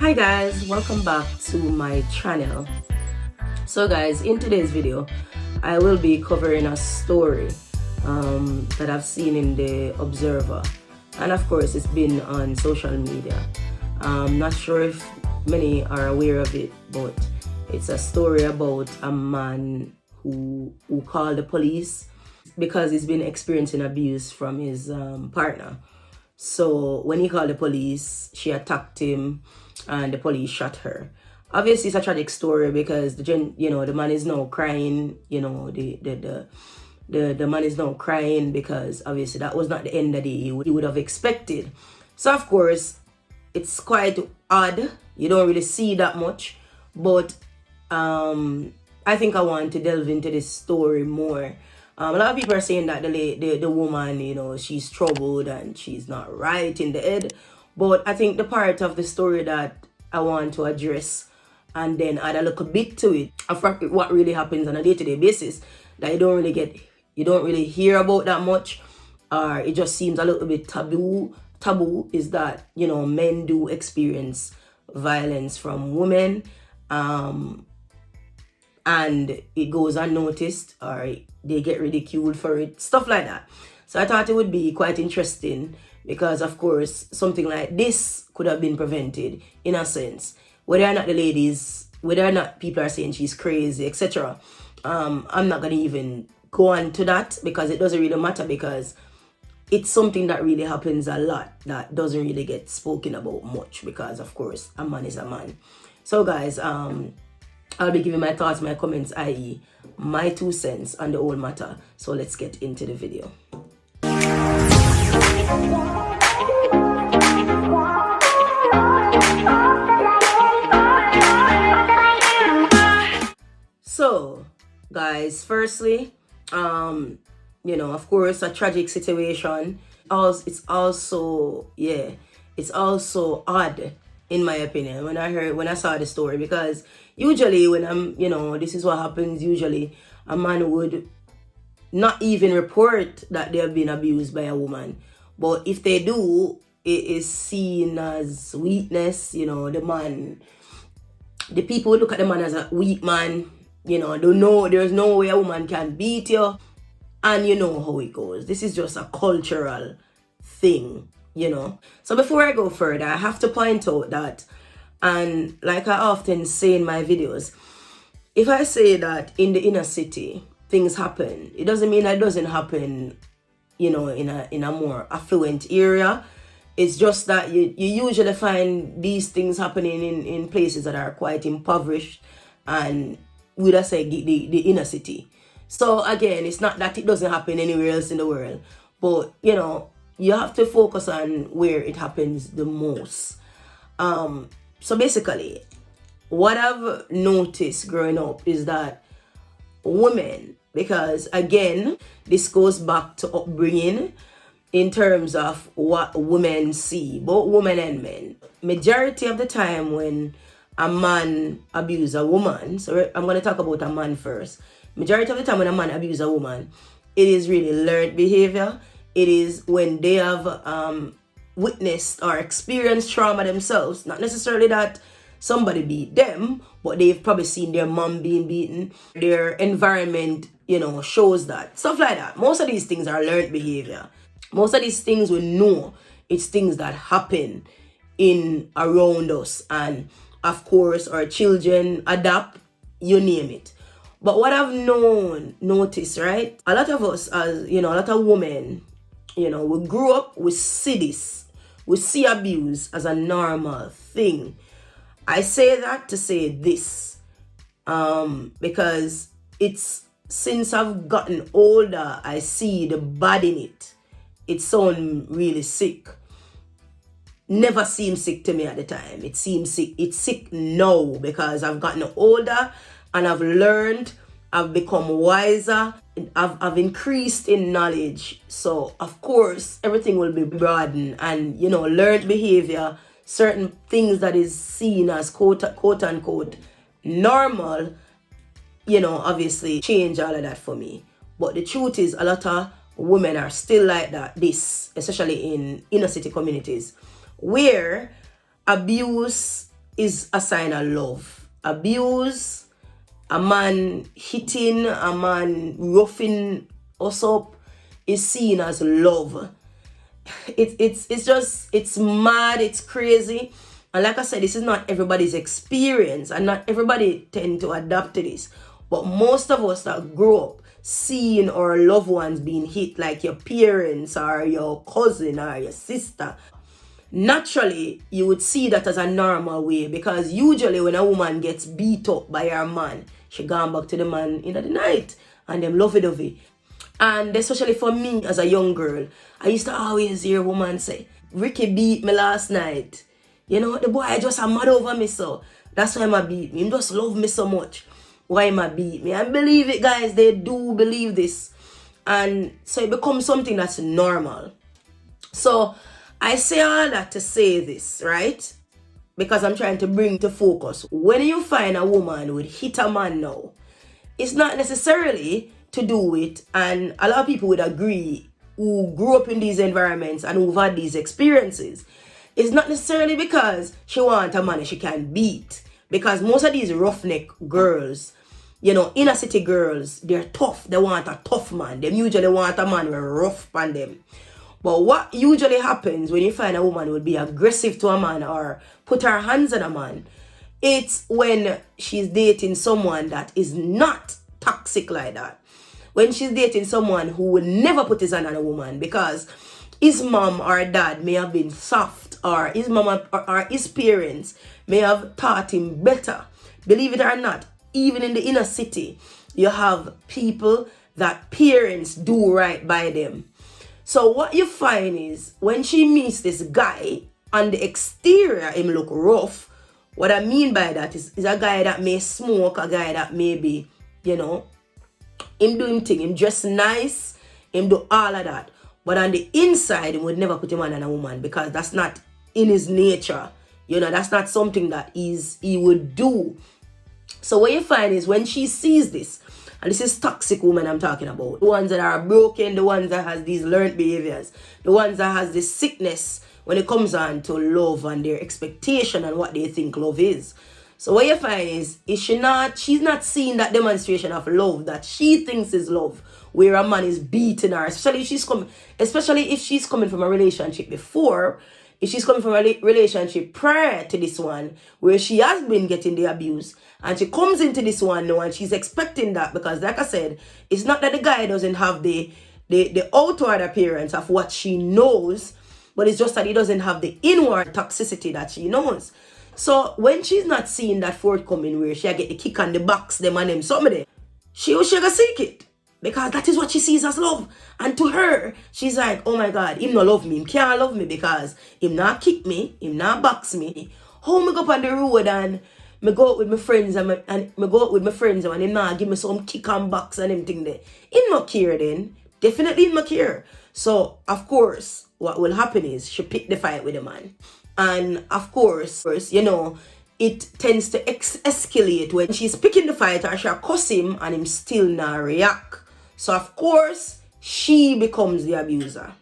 Hi guys, welcome back to my channel. So guys, in today's video I will be covering a story that I've seen in the Observer, and of course it's been on social media. I'm not sure if many are aware of it, but it's a story about a man who called the police because he's been experiencing abuse from his partner. So when he called the police, she attacked him and the police shot her. Obviously, it's a tragic story because the man is now crying. The man is now crying because obviously that was not the end that he would have expected. So of course, it's quite odd. You don't really see that much, but I think I want to delve into this story more. A lot of people are saying that the woman, she's troubled and she's not right in the head. But I think the part of the story that I want to address and then add a little bit to it of what really happens on a day-to-day basis that you don't really hear about that much, or it just seems a little bit taboo is that, men do experience violence from women, and it goes unnoticed or they get ridiculed for it, stuff like that. So I thought it would be quite interesting because, of course, something like this could have been prevented in a sense. Whether or not people are saying she's crazy, etc. I'm not going to even go on to that because it doesn't really matter, because it's something that really happens a lot that doesn't really get spoken about much because, of course, a man is a man. So guys, I'll be giving my thoughts, my comments, i.e. my 2 cents on the whole matter. So let's get into the video. So, guys, firstly, of course, a tragic situation. It's also odd, in my opinion, when I saw the story, because usually when this is what happens. Usually, a man would not even report that they have been abused by a woman, but if they do, it is seen as weakness. The people look at the man as a weak man. Don't know there's no way a woman can beat you, and you know how it goes. This is just a cultural thing. So before I go further, I have to point out that, and like I often say in my videos, if I say that in the inner city things happen, it doesn't mean that it doesn't happen, in a more affluent area. It's just that you usually find these things happening in places that are quite impoverished, and would I say the inner city. So again, it's not that it doesn't happen anywhere else in the world, but you have to focus on where it happens the most. So basically, what I've noticed growing up is that women, because again, this goes back to upbringing in terms of what women see, both women and men. Majority of the time when a man abuses a woman, so I'm going to talk about a man first. Majority of the time when a man abuses a woman, it is really learned behavior. It is when they have witnessed or experienced trauma themselves. Not necessarily that somebody beat them, but they've probably seen their mom being beaten. Their environment, shows that. Stuff like that. Most of these things are learned behavior. Most of these things we know it's things that happen in around us. And of course, our children adapt, you name it. But what I've noticed, right? A lot of us, as a lot of women, we grew up, we see this. We see abuse as a normal thing. I say that to say this, because it's since I've gotten older, I see the bad in it. It sounds really sick. Never seemed sick to me at the time. It seems sick. It's sick now because I've gotten older and I've learned. I've become wiser. I've increased in knowledge. So of course everything will be broadened, and learned behavior, certain things that is seen as quote unquote normal, obviously change all of that for me. But the truth is, a lot of women are still like that, especially in inner city communities, where abuse is a sign of love. Abuse, a man hitting, a man roughing us up is seen as love. It's mad, it's crazy. And like I said, this is not everybody's experience, and not everybody tend to adapt to this. But most of us that grew up seeing our loved ones being hit, like your parents or your cousin or your sister, naturally you would see that as a normal way, because usually when a woman gets beat up by her man, she gone back to the man in the night and them lovey-dovey. And especially for me as a young girl, I used to always hear a woman say, Ricky beat me last night. You know, the boy just a mad over me, so that's why I beat me. He just love me so much. Why am I beat me? And believe it, guys, they do believe this. And so it becomes something that's normal. So I say all that to say this, right? Because I'm trying to bring to focus. When you find a woman would hit a man now, it's not necessarily to do with, and a lot of people would agree who grew up in these environments and who've had these experiences, it's not necessarily because she wants a man she can beat. Because most of these roughneck girls, you know, inner city girls, they're tough. They want a tough man. They usually want a man with rough on them. But what usually happens when you find a woman who would be aggressive to a man or put her hands on a man, it's when she's dating someone that is not toxic like that. When she's dating someone who would never put his hand on a woman because his mom or dad may have been soft, or his mom or his parents may have taught him better. Believe it or not, even in the inner city, you have people that parents do right by them. So what you find is when she meets this guy, on the exterior him look rough. What I mean by that is a guy that may smoke, a guy that may be, you know, him do him thing, him dress nice, him do all of that. But on the inside, he would never put him on a woman because that's not in his nature. You know, that's not something that he would do. So what you find is when she sees this, and this is toxic women I'm talking about, the ones that are broken, the ones that has these learned behaviors, the ones that has this sickness when it comes on to love and their expectation and what they think love is. So what you find is she's not seeing that demonstration of love that she thinks is love, where a man is beating her, especially if she's coming from a relationship before. If she's coming from a relationship prior to this one, where she has been getting the abuse, and she comes into this one now and she's expecting that, because like I said, it's not that the guy doesn't have the outward appearance of what she knows, but it's just that he doesn't have the inward toxicity that she knows. So when she's not seeing that forthcoming, where she get the kick on the box, them and them, somebody, she go seek it. Because that is what she sees as love. And to her, she's like, oh my God, him not love me. Him can't love me because him not kick me. Him not box me. How me go up on the road and me go out with my friends and me go out with my friends and him not give me some kick and box and them thing there. Him not care then. Definitely him not care. So, of course, what will happen is she pick the fight with the man. And of course, you know, it tends to escalate when she's picking the fight or she'll cuss him and him still not react. So of course, she becomes the abuser.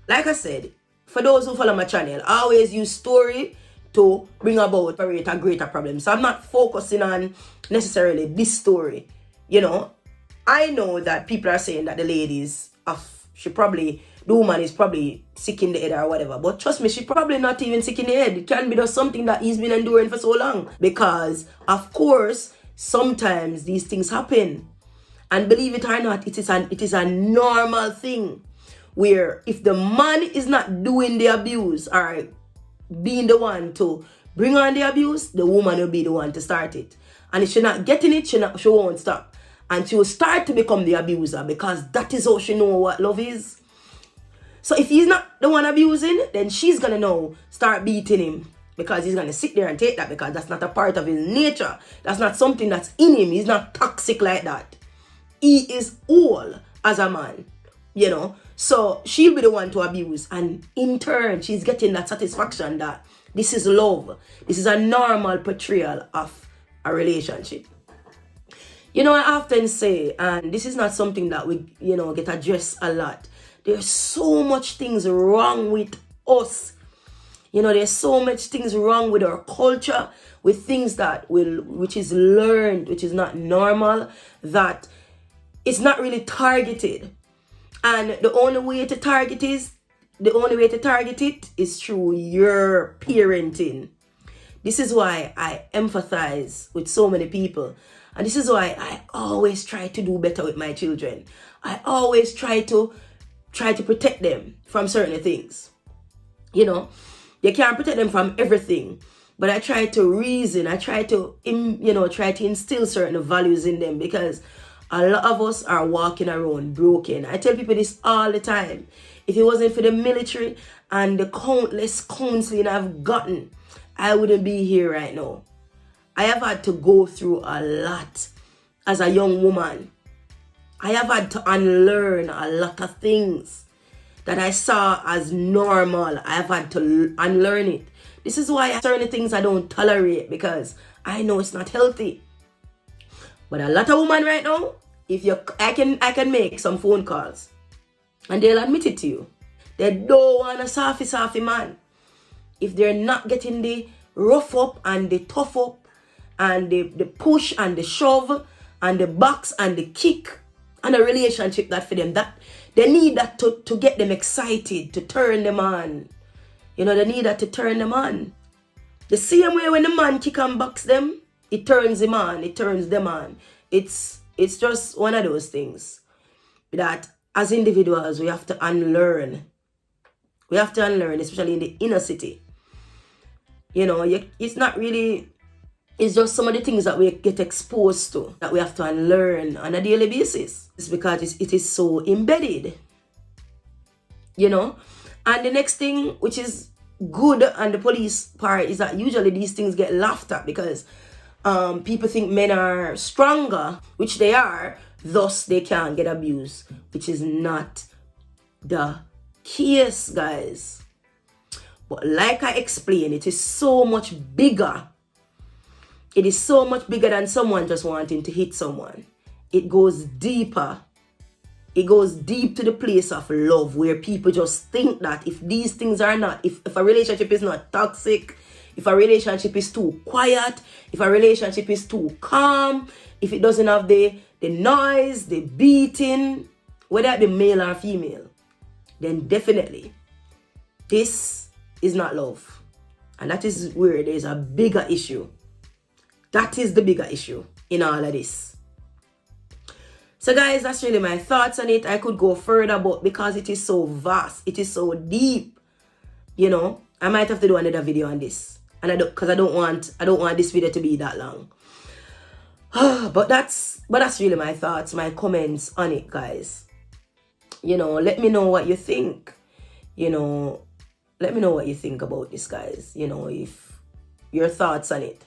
Like I said, for those who follow my channel, I always use story to bring about a greater problem. So I'm not focusing on necessarily this story. You know, I know that people are saying that the woman is probably sick in the head or whatever. But trust me, she's probably not even sick in the head. It can be just something that he's been enduring for so long. Because, of course, sometimes these things happen. And believe it or not, it is a normal thing. Where if the man is not doing the abuse or being the one to bring on the abuse, the woman will be the one to start it. And if she's not getting it, she won't stop. And she will start to become the abuser, because that is how she knows what love is. So if he's not the one abusing, then she's going to start beating him, because he's going to sit there and take that, because that's not a part of his nature. That's not something that's in him. He's not toxic like that. He is whole as a man, you know. So she'll be the one to abuse. And in turn, she's getting that satisfaction that this is love. This is a normal portrayal of a relationship. You know, I often say, and this is not something that we, you know, get addressed a lot. There's so much things wrong with us. You know, there's so much things wrong with our culture, with things which is learned, which is not normal, that it's not really targeted. And the only way to target it is through your parenting. This is why I empathize with so many people. And this is why I always try to do better with my children. I always try to protect them from certain things. You know, you can't protect them from everything, but I try to reason. I try to, try to instill certain values in them, because a lot of us are walking around broken. I tell people this all the time. If it wasn't for the military and the countless counseling I've gotten, I wouldn't be here right now. I have had to go through a lot as a young woman. I have had to unlearn a lot of things that I saw as normal. I have had to unlearn it. This is why certain things I don't tolerate, because I know it's not healthy. But a lot of women right now, I can make some phone calls and they'll admit it to you. They don't want a softy man. If they're not getting the rough up and the tough up and the push and the shove and the box and the kick and a relationship that for them, that they need that to get them excited, to turn them on. You know, they need that to turn them on. The same way when the man kick and box them, it turns him on, it turns them on. It's just one of those things that as individuals we have to unlearn. We have to unlearn, especially in the inner city. You know, it's not really, it's just some of the things that we get exposed to that we have to unlearn on a daily basis. It's because it is so embedded. You know? And the next thing, which is good on the police part, is that usually these things get laughed at because people think men are stronger, which they are, thus they can't get abused, which is not the case, guys. But like I explained, it is so much bigger. It is so much bigger than someone just wanting to hit someone. It goes deeper. It goes deep to the place of love, where people just think that if these things are not, if a relationship is not toxic, if a relationship is too quiet, if a relationship is too calm, if it doesn't have the noise, the beating, whether it be male or female, then definitely this is not love. And that is where there's a bigger issue. That is the bigger issue in all of this. So guys, that's really my thoughts on it. I could go further, but because it is so vast, it is so deep, you know, I might have to do another video on this. And I don't want this video to be that long. but that's really my thoughts, my comments on it, guys. You know, let me know what you think. You know, let me know what you think about this, guys. You know, if your thoughts on it,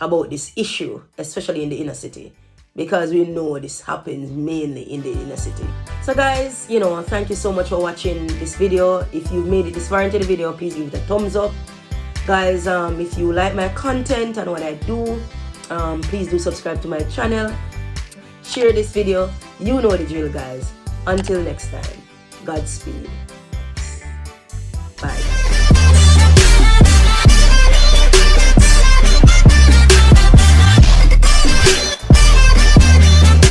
about this issue, especially in the inner city, because we know this happens mainly in the inner city. So guys, you know, thank you so much for watching this video. If you made it this far into the video, please give it a thumbs up. Guys, if you like my content and what I do, please do subscribe to my channel. Share this video. You know the drill, guys. Until next time, Godspeed. Bye.